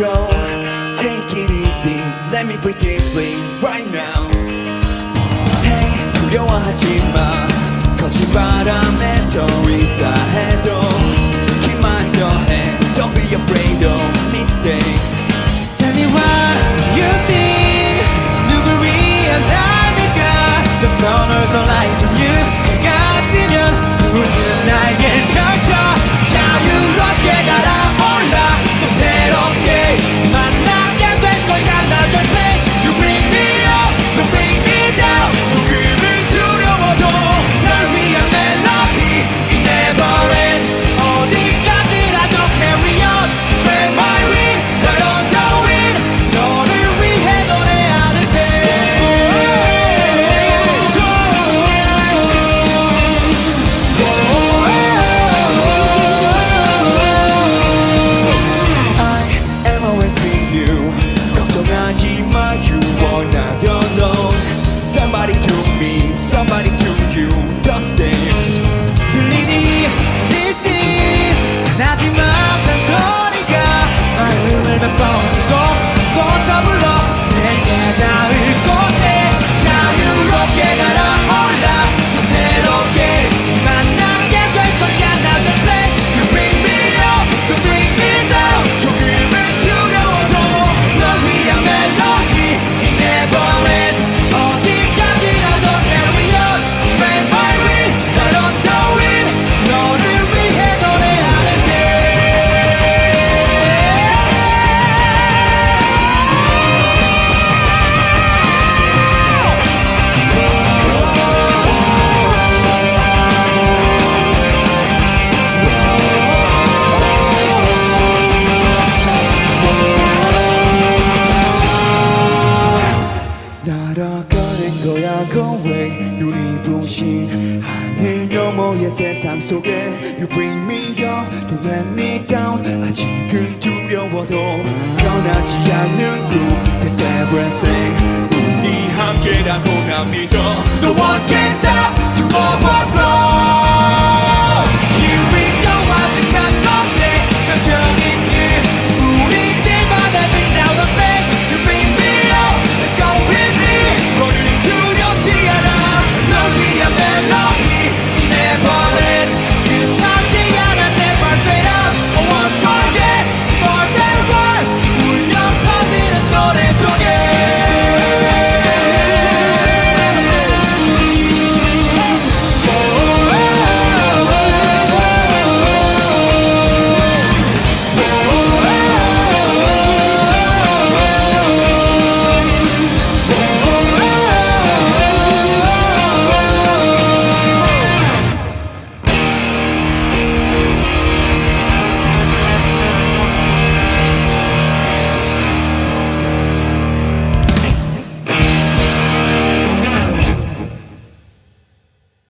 go. Take it easy, let me breathe deeply right now. Hey, 두려워하지마. 거친 바람에서 있다 해도 힘마셔 해. Don't be afraid of mistake. Tell me what you think. 누굴 위한 삶일까? The sun also lies on you. 해가 뜨면 두드는 날개 펼쳐 자유롭게 날아올라. 또 새롭게 만나게 될 거야. Another place. You bring me up, you bring me down. 조금은 두려워도 널 위한 멜로디 It never ends. 어디까지라도 carry on. Spread my wings, right on the wind. 너를 위해 노래하는 새. I am always with you. 걱정하지 마, you are not alone. Somebody to me, somebody to you, the same. 들리니? This is 나지막한 소리가 마음을 몇 번 꺾어서 불러 내게 닿을 곳에 자유롭게 날아올라. 또 새롭게 만나게 될 거야. Another place. You bring me up, you bring me down. 조금은 두려워도 널 위한 멜로디 It never ends. 어디까지라도 carry on. Spread my wings, right on the wind. 너를 위해 노래하는 새. 날아가는 거야 go away. 눈이 부신 하늘 너머의 세상 속에 You bring me up, don't let me down. 아직은 두려워도 변하지 않는 꿈 That's everything. 우리 함께라고 난 믿어. No one can stop tomorrow.